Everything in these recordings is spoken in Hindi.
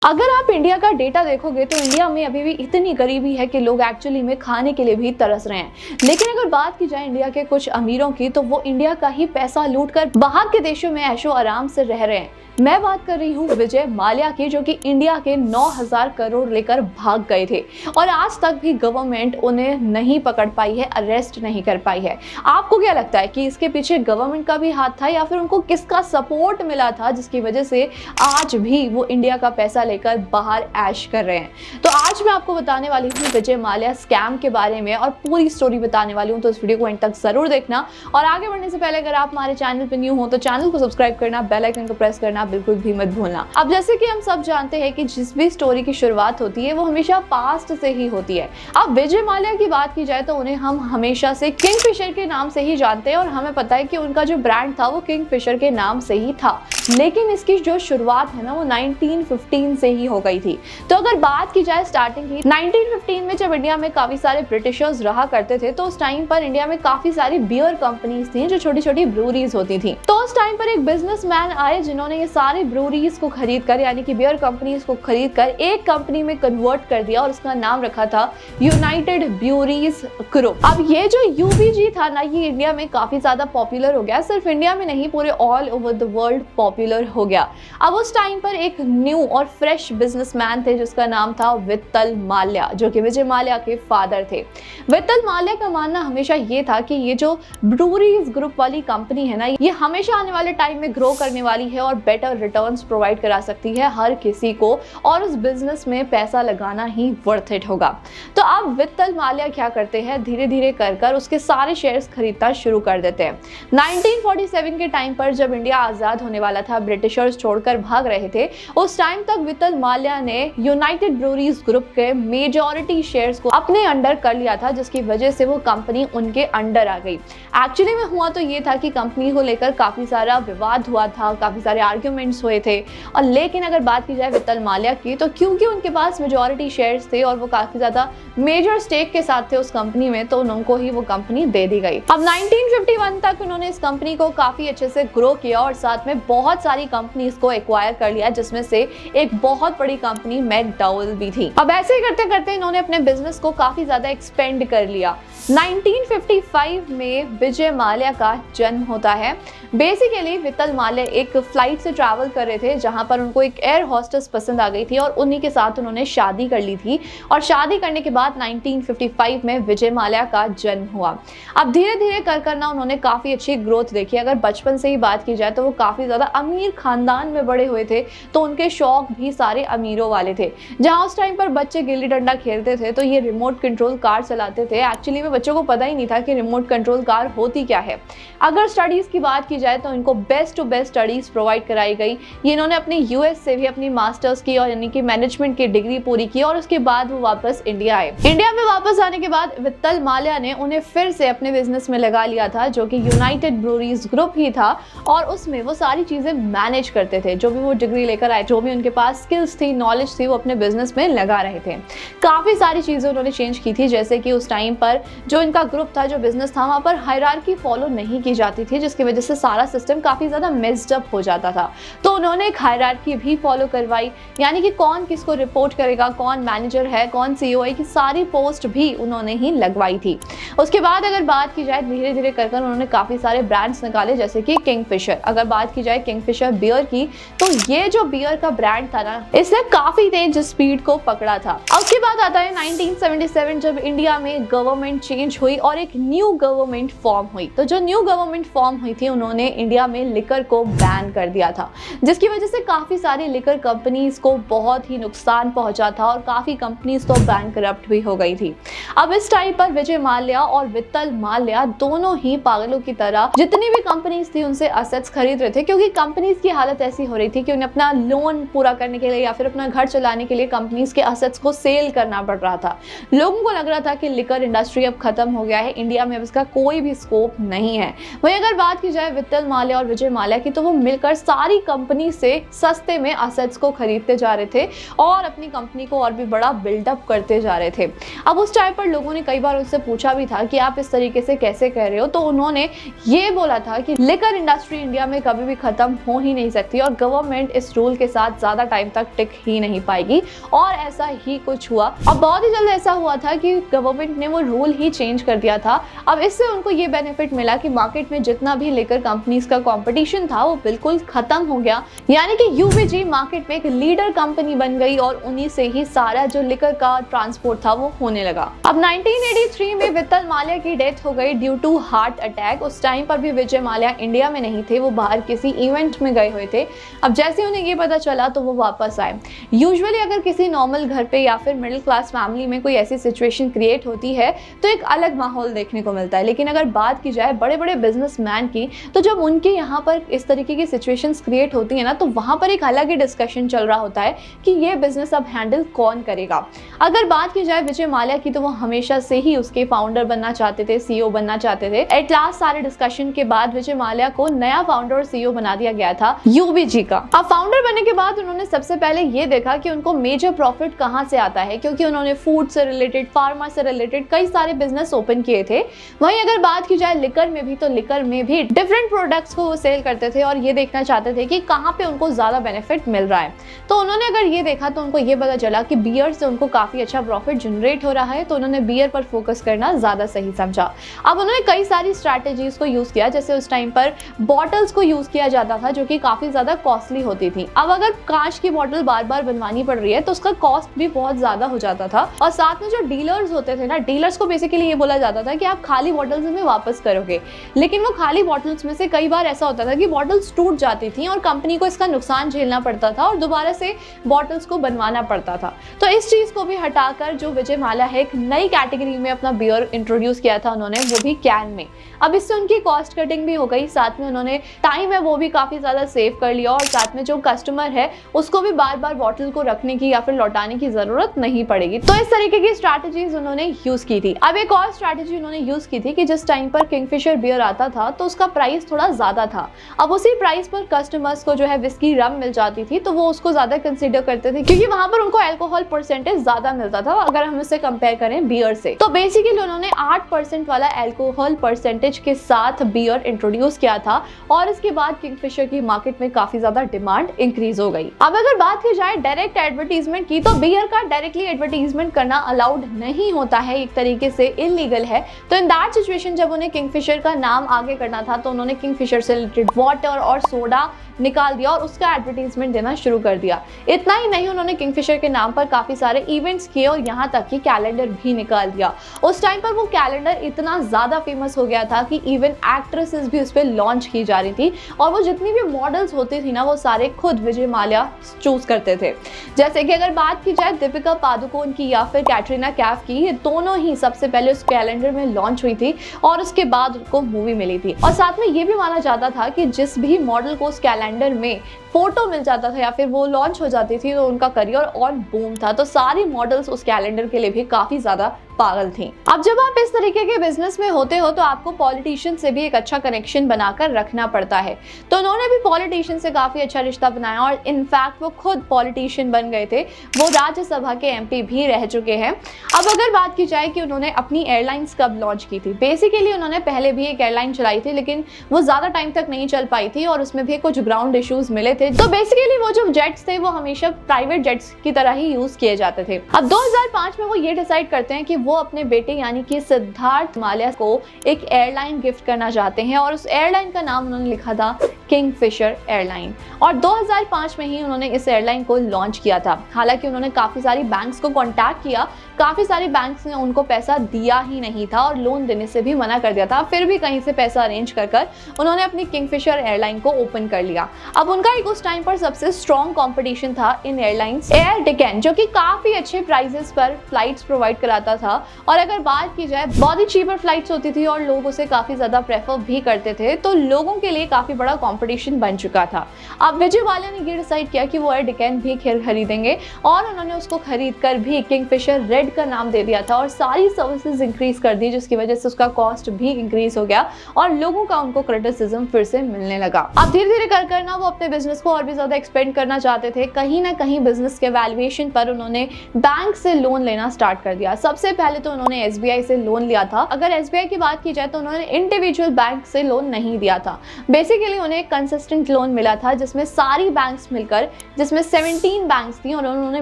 अगर आप इंडिया का डेटा देखोगे तो इंडिया में अभी भी इतनी गरीबी है कि लोग एक्चुअली में खाने के लिए भी तरस रहे हैं। लेकिन अगर बात की जाए इंडिया के कुछ अमीरों की, तो वो इंडिया का ही पैसा लूटकर बाहर के देशों में ऐशो आराम से रह रहे हैं। मैं बात कर रही हूँ विजय माल्या की, जो कि इंडिया के 9,000 करोड़ लेकर भाग गए थे और आज तक भी गवर्नमेंट उन्हें नहीं पकड़ पाई है, अरेस्ट नहीं कर पाई है। आपको क्या लगता है कि इसके पीछे गवर्नमेंट का भी हाथ था या फिर उनको किसका सपोर्ट मिला था जिसकी वजह से आज भी वो इंडिया का पैसा लेकर बाहर ऐश कर रहे हैं? तो आज मैं आपको बताने वाली हूँ विजय माल्या स्कैम के बारे में और पूरी स्टोरी बताने वाली हूँ, तो इस वीडियो को एंड तक जरूर देखना। और आगे बढ़ने से पहले अगर आप हमारे चैनल पर न्यू हो तो चैनल को सब्सक्राइब करना, बेल आइकन को प्रेस करना बिल्कुल भी मत भूलना। अब जैसे कि हम सब जानते हैं कि जिस भी स्टोरी की शुरुआत होती है वो हमेशा पास्ट से ही होती है। अब विजय माल्या की बात की जाए तो उन्हें हम हमेशा से किंगफिशर के नाम से ही जानते हैं और हमें पता है कि उनका जो ब्रांड था वो किंगफिशर के नाम से ही था। लेकिन इसकी जो शुरुआत है ना वो 1915 से ही हो गई थी। तो अगर बात की जाए स्टार्टिंग की, 1915 में जब इंडिया में काफी सारे ब्रिटिशर्स रहा करते थे तो उस टाइम पर इंडिया में काफी सारी बियर कंपनीज थी जो छोटी छोटी ब्रूरीज होती थी। तो उस टाइम पर एक बिजनेसमैन आए जिन्होंने ये सारी ब्रूरीज को खरीद कर, यानी कि बियर कंपनीज को खरीद कर एक कंपनी में कन्वर्ट कर दिया और उसका नाम रखा था यूनाइटेड ब्रूरीज ग्रुप। अब ये जो यूबीजी था ना, ये इंडिया में काफी ज्यादा पॉपुलर हो गया, सिर्फ इंडिया में नहीं पूरे all over the world popular हो गया। अब उस टाइम पर एक न्यू और फ्रेश बिजनेसमैन थे जिसका नाम था वित्तल माल्या, जो कि विजय माल्या के फादर थे। वित्तल माल्या का मानना हमेशा ये था कि ये जो ब्रूरीज ग्रुप वाली कंपनी है ना, ये हमेशा आने वाले टाइम में ग्रो करने वाली है और बेटर रिटर्न्स प्रोवाइड करा सकती है हर किसी को, और उस बिजनेस में पैसा लगाना ही वर्थ इट होगा। तो अब वित्तल माल्या क्या करते हैं, धीरे धीरे कर उसके सारे शेयर्स खरीदना शुरू कर देते हैं। 1947 के टाइम पर जब इंडिया आजाद होने वाला था, ब्रिटिशर्स छोड़कर भाग रहे थे, उस टाइम तक वित्तल माल्या ने यूनाइटेड ब्रूरीज ग्रुप के मेजॉरिटी शेयर्स को अपने अंडर कर लिया था, जिसकी वजह से वो कंपनी उनके अंडर आ गई। एक्चुअली में हुआ तो ये था कि कंपनी को लेकर काफी सारा विवाद हुआ था, काफी सारे आर्ग्यूमेंट्स हुए थे, और लेकिन अगर बात की जाए वित्तल माल्या की, तो क्योंकि उनके पास मेजॉरिटी शेयर्स थे और वो काफी ज्यादा मेजर स्टेक के साथ थे उस कंपनी में, तो उनको ही वो कंपनी दे दी गई। अब 1951 तक उन्होंने इस कंपनी को काफी अच्छे से ग्रो किया और साथ में बहुत सारी कंपनीज को एक्वायर कर लिया, जिसमें से एक बहुत बड़ी कंपनी मैकडॉवेल भी थी। अब ऐसे ही करते करते इन्होंने अपने बिजनेस को काफी ज्यादा एक्सपेंड कर लिया। 1955 में विजय माल्या का जन्म होता है। बेसिकली वित्तल माल्या एक फ्लाइट से ट्रैवल कर रहे थे जहां पर उनको एक एयर होस्टेस पसंद आ गई थी और उन्हीं के साथ उन्होंने शादी कर ली थी, और शादी करने के बाद 1955 में विजय माल्या का जन्म हुआ। अब धीरे धीरे कर ना उन्होंने काफी अच्छी ग्रोथ देखी। अगर बचपन से ही बात की जाए तो वो काफी ज्यादा अमीर खानदान में बड़े हुए थे, तो उनके शौक भी सारे अमीरों वाले थे। जहां उस टाइम पर बच्चे गिल्ली डंडा खेलते थे तो ये रिमोट कंट्रोल कार चलाते थे। एक्चुअली में बच्चों को पता ही नहीं था कि रिमोट कंट्रोल कार होती क्या है। अगर स्टडीज की बात की जाए तो इनको best to best studies provide कराई गई। ये इन्होंने अपने यूएस से भी अपनी मास्टर्स की और यानी कि मैनेजमेंट की डिग्री पूरी की और उसके बाद वो वापस इंडिया आए। इंडिया में वापस आने के बाद वित्तल माल्या ने उन्हें फिर से अपने बिजनेस में लगा लिया था, जो कि यूनाइटेड ब्रूरीज ग्रुप ही था, और उसमें वो सारी चीजें मैनेज करते थे। जो भी वो डिग्री लेकर आए, जो भी उनके पास स्किल्स थी, नॉलेज थी, वो अपने बिजनेस में लगा रहे थे। काफी सारी चीजें उन्होंने चेंज की थी, जैसे कि उस टाइम पर जो इनका ग्रुप था, जो बिजनेस था, वहां पर हायरार्की फॉलो नहीं की जाती थी, जिसकी वजह से सारा सिस्टम काफी ज्यादा मेस्ड अप हो जाता था। तो उन्होंने एक हायरार्की भी फॉलो करवाई, यानी कि कौन किसको रिपोर्ट करेगा, कौन मैनेजर है, कौन सीईओ है, की सारी पोस्ट भी उन्होंने ही लगवाई थी। उसके बाद अगर बात की जाए, धीरे धीरे कर उन्होंने काफी सारे ब्रांड्स निकाले, जैसे कि किंगफिशर। अगर बात की जाए किंगफिशर बियर की, तो ये जो बियर का ब्रांड था ना, इसने काफी तेज स्पीड को पकड़ा था। उसके बाद आता है 1977, जब इंडिया में गवर्नमेंट चेंज हुई और एक न्यू गवर्नमेंट फॉर्म हुई। तो जो न्यू गवर्नमेंट फॉर्म हुई थी, उन्होंने इंडिया में लिकर को बैन कर दिया था, जिसकी वजह से काफी सारी लिकर कंपनीज को बहुत ही नुकसान पहुंचा था और काफी कंपनीज तो बैंकरप्ट भी हो गई थी। अब इस टाइम पर विजय माल्या और वित्तल माल्या दोनों ही पागलों की तरह जितनी भी कंपनीज थी उनसे असेट्स खरीद रहे थे, क्योंकि कंपनीज की हालत ऐसी हो रही थी कि उन्हें अपना लोन पूरा करने के लिए या फिर अपना घर चलाने के लिए कंपनीज के असेट्स को सेल करना पड़ रहा था। लोगों को लग रहा था कि लिकर इंडस्ट्री अब खत्म हो गया है, इंडिया में अब इसका कोई भी स्कोप नहीं है। वहीं अगर बात की जाए वित्तल माल्या और विजय माल्या की, तो वो मिलकर सारी कंपनी से सस्ते में असेट्स को खरीदते जा रहे थे और अपनी कंपनी को और भी बड़ा बिल्डअप करते जा रहे थे। अब उस टाइम पर लोगों ने कई बार उनसे पूछा भी था कि आप इस तरीके से कैसे कह रहे हो, तो उन्होंने ये बोला था कि लिकर इंडस्ट्री इंडिया में कभी भी खत्म खत्म हो ही नहीं सकती और गवर्नमेंट इस रूल के साथ ज्यादा टाइम तक टिक ही नहीं पाएगी, और ऐसा ही कुछ हुआ। अब बहुत ही जल्द ऐसा हुआ था कि गवर्नमेंट ने वो रूल ही चेंज कर दिया था। अब इससे उनको ये बेनिफिट मिला कि मार्केट में जितना भी लिकर कंपनीज का कंपटीशन था वो बिल्कुल खत्म हो गया, यानी कि यूबीजी मार्केट में एक लीडर कंपनी बन गई और उन्हीं से ही सारा जो लिकर का ट्रांसपोर्ट था वो होने लगा। अब 1983 में वित्तल माल्या की डेथ हो गई ड्यू टू हार्ट अटैक। उस टाइम पर भी विजय माल्या इंडिया में नहीं थे, वो बाहर किसी इवेंट में गए हुए थे। अब जैसे उन्हें ये पता चला तो वो वापस आए। यूजुअली अगर किसी नॉर्मल घर पे या फिर मिडिल क्लास फैमिली में कोई ऐसी सिचुएशन क्रिएट होती है तो एक अलग माहौल देखने को मिलता है, लेकिन अगर बात की जाए बड़े बड़े बिजनेसमैन की, तो जब उनके यहाँ पर इस तरीके की सिचुएशंस क्रिएट होती है ना, तो वहां पर एक अलग ही डिस्कशन चल रहा होता है कि ये बिजनेस अब हैंडल कौन करेगा। अगर बात की जाए विजय माल्या की, तो वो हमेशा से ही उसके फाउंडर बनना चाहते थे, सीईओ बनना चाहते थे। एट लास्ट सारे डिस्कशन के बाद विजय माल्या को नया फाउंडर और सीईओ बना दिया गया था यूबीजी का। अब फाउंडर बनने के बाद उन्होंने सबसे पहले ये देखा कि उनको मेजर प्रॉफिट कहां से आता है, क्योंकि उन्होंने फूड से रिलेटेड, फार्मा से रिलेटेड कई सारे बिजनेस ओपन किए थे। वहीं अगर बात की जाए लिकर में भी, तो लिकर में भी डिफरेंट प्रोडक्ट्स को वो सेल करते थे और ये देखना चाहते थे कि कहां पे उनको ज्यादा बेनिफिट मिल रहा है। तो उन्होंने अगर ये देखा तो उनको ये पता चला कि बियर से उनको काफी अच्छा प्रॉफिट जनरेट हो रहा है, तो उन्होंने बियर पर फोकस करना ज्यादा सही समझा। अब उन्होंने कई सारी स्ट्रैटेजीज को यूज किया, जैसे उस टाइम पर बॉटल्स को यूज किया जाता था जो कि काफी ज्यादा कॉस्टली होती थी। अब अगर कांच की बॉटल बार बार बनवानी पड़ रही है तो उसका कॉस्ट भी बहुत ज्यादा हो जाता था। और साथ में जो डीलर्स होते थे ना, डीलर्स को बेसिकली ये बोला जाता था कि आप खाली बॉटल्स में वापस करोगे, लेकिन वो खाली बॉटल्स में से कई बार ऐसा होता था कि बॉटल्स टूट जाती थी और कंपनी को इसका नुकसान झेलना पड़ता था और दोबारा से बॉटल्स को बनवाना पड़ता था। तो इस चीज को भी हटाकर जो विजय माल्या है, एक नई कैटेगरी में अपना बियर इंट्रोड्यूस किया था उन्होंने, वो भी कैन में। अब इससे उनकी कॉस्ट कटिंग भी हो गई, साथ में उन्होंने टाइम है वो भी काफी ज्यादा सेव कर लिया, और साथ में जो कस्टमर है उसको भी बार बार बॉटल को रखने की या फिर लौटाने की जरूरत नहीं पड़ेगी। तो इस तरीके की स्ट्रैटेजीज उन्होंने यूज की थी। अब एक और स्ट्रैटेजी उन्होंने यूज की थी कि जिस टाइम पर किंगफिशर बियर आता था तो उसका प्राइस थोड़ा ज्यादा था। अब उसी प्राइस पर कस्टमर्स को जो है विस्की रम मिल जाती थी, तो वो उसको ज्यादा कंसीडर करते थे क्योंकि वहां पर उनको अल्कोहल परसेंटेज ज्यादा मिलता था अगर हम इसे कंपेयर करें बियर से। तो बेसिकली उन्होंने 8% वाला अल्कोहल परसेंटेज के साथ बियर इंट्रोड्यूस किया था और इसके बाद किंगफिशर की मार्केट में काफी ज्यादा डिमांड इंक्रीज हो गई। अब अगर बात की जाए डायरेक्ट एडवर्टीजमेंट की, तो बियर का डायरेक्टली एडवर्टीजमेंट करना अलाउड नहीं होता है, एक तरीके से इलीगल है। तो इन दैट सिचुएशन जब उन्हें किंगफिशर का नाम आगे करना था तो उन्होंने किंगफिशर से रिलेटेड वाटर और सोडा निकाल दिया और उसका एडवर्टीजमेंट देना शुरू कर दिया। इतना ही नहीं, उन्होंने किंगफिशर के नाम पर काफी सारे इवेंट्स किए और यहाँ तक कि कैलेंडर भी निकाल दिया। उस टाइम पर वो कैलेंडर इतना ज्यादा फेमस हो गया था कि इवन एक्ट्रेसेस भी उस पर लॉन्च की जा रही थी और वो जितनी भी मॉडल्स होती थी ना, वो सारे खुद विजय माल्या चूज करते थे। जैसे कि अगर बात की जाए दीपिका पादुकोण की या फिर कैटरीना कैफ की, ये दोनों ही सबसे पहले उस कैलेंडर में लॉन्च हुई थी और उसके बाद उनको मूवी मिली थी। और साथ में ये भी माना जाता था कि जिस भी मॉडल को उस कैलेंडर में फोटो मिल जाता था या फिर वो लॉन्च हो जाती थी तो उनका करियर और बूम था। तो सारी मॉडल्स उस कैलेंडर के लिए भी काफी ज्यादा पागल थी। अब जब आप इस तरीके के बिजनेस में होते हो तो आपको पॉलिटिशियन से भी एक अच्छा कनेक्शन बनाकर रखना पड़ता है। तो उन्होंने भी पॉलिटिशियन से काफी अच्छा रिश्ता बनाया और इनफैक्ट वो खुद पॉलिटिशियन बन गए थे, वो राज्यसभा के एमपी भी रह चुके हैं। अब अगर बात की जाए कि उन्होंने अपनी एयरलाइंस कब लॉन्च की थी, बेसिकली उन्होंने पहले भी एक एयरलाइन चलाई थी लेकिन वो ज्यादा टाइम तक नहीं चल पाई थी और उसमें भी कुछ ग्राउंड इश्यूज मिले थे। तो बेसिकली वो जो जेट्स थे वो हमेशा प्राइवेट जेट्स की तरह ही यूज किए जाते थे। अब 2005 में वो ये डिसाइड करते हैं कि वो अपने बेटे यानी कि सिद्धार्थ माल्या को एक एयरलाइन गिफ्ट करना चाहते हैं और उस एयरलाइन का नाम उन्होंने लिखा था किंगफिशर एयरलाइन। और 2005 में ही उन्होंने इस एयरलाइन को लॉन्च किया था। हालांकि उन्होंने काफी सारी बैंक्स को कांटेक्ट किया, काफी सारी बैंक्स ने उनको पैसा दिया ही नहीं था और लोन देने से भी मना कर दिया था। फिर भी कहीं से पैसा अरेंज कर उन्होंने अपनी किंगफिशर एयरलाइन को ओपन कर लिया। अब उनका एक उस टाइम पर सबसे स्ट्रॉन्ग कंपटीशन था इन एयरलाइंस एयर डेक्कन, जो कि काफी अच्छे प्राइसेस पर फ्लाइट्स प्रोवाइड कराता था। और अगर बात की जाए बहुत ही चीपर फ्लाइट्स होती थी और लोग उसे काफी ज्यादा प्रेफर भी करते थे, तो लोगों के लिए काफी बड़ा कंपटीशन बन चुका था। अब विजय माल्या ने ये डिसाइड किया कि वो एयर डेक्कन भी खरीदेंगे और उन्होंने उसको खरीद कर भी किंगफिशर रेड का नाम दे दिया था और सारी सर्विसेज इंक्रीज कर दी, जिसकी वजह से उसका कॉस्ट भी इंक्रीज हो गया और लोगों का उनको क्रिटिसिज्म फिर से मिलने लगा। अब धीरे धीरे कर ना वो अपने बिजनेस को और भी ज्यादा एक्सपेंड करना चाहते थे। कहीं ना कहीं बिजनेस के वैल्यूएशन पर उन्होंने बैंक से लोन लेना स्टार्ट कर दिया। सबसे पहले तो उन्होंने एसबीआई से लोन लिया था। अगर एसबीआई की बात की जाए तो उन्होंने इंडिविजुअल बैंक से लोन नहीं दिया था। बेसिकली उन्हें एक कंसिस्टेंट लोन मिला था जिसमें सारी बैंक्स मिलकर, जिसमें 17 बैंक्स थी और उन्होंने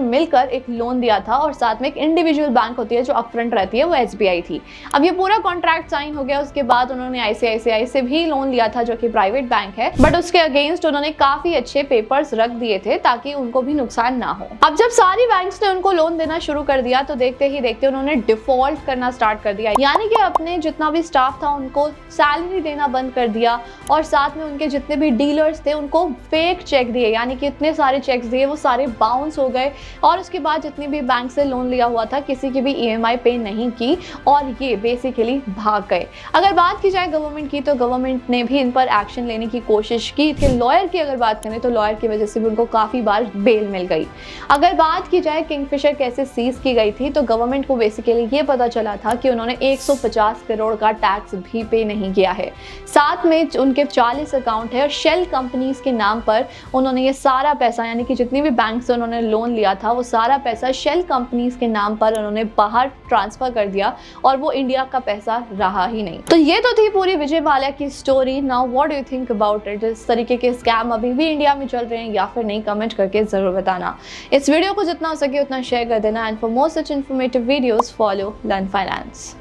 मिलकर एक लोन दिया था और साथ में एक इंडिविजुअल बैंक होती है जो अपफ्रंट रहती है, वो SBI थी। अब ये पूरा कॉन्ट्रैक्ट साइन हो गया, उसके बाद उन्होंने ICICI से भी लोन लिया था जो कि प्राइवेट बैंक है, बट उसके अगेंस्ट उन्होंने काफी अच्छे पेपर्स रख दिए थे ताकि उनको भी नुकसान ना हो। अब जब सारी बैंक्स ने उनको लोन देना शुरू कर दिया तो देखते ही देखते उन्होंने डिफॉल्ट करना स्टार्ट कर दिया, यानी कि अपने जितना भी स्टाफ था उनको सैलरी देना बंद कर दिया और साथ में उनके जितने भी डीलर्स थे उनको फेक चेक दिए, यानी कि इतने सारे चेक्स दिए वो सारे बाउंस हो गए और उसके बाद जितनी भी बैंक से लोन लिया हुआ था किसी की भी EMI पे नहीं की और ये बेसिकली भाग गए। अगर बात की जाए गवर्नमेंट की तो गवर्नमेंट ने भी इन पर एक्शन लेने की कोशिश की थी। लॉयर की अगर बात करें तो लॉयर की वजह से भी उनको काफी बार बेल मिल गई। अगर बात की जाए किंगफिशर कैसे सीज की गई थी तो गवर्नमेंट को बेसिकली ये पता चला था कि उन्होंने 150 करोड़ का टैक्स भी पे नहीं किया है, साथ में उनके 40 अकाउंट है और शेल कंपनीज के नाम पर उन्होंने ये सारा पैसा, यानी कि जितनी भी बैंक से उन्होंने लोन लिया था वो सारा पैसा शेल कंपनीज के नाम पर उन्होंने बाहर ट्रांसफर कर दिया और वो इंडिया का पैसा रहा ही नहीं। तो ये तो थी पूरी विजय माल्या की story. Now what do you think about it? इस तरीके के स्कैम अभी भी इंडिया में चल रहे हैं या फिर नहीं? कमेंट करके जरूर बताना। इस वीडियो को जितना हो सके उतना शेयर कर देना and for more such informative videos follow learn finance.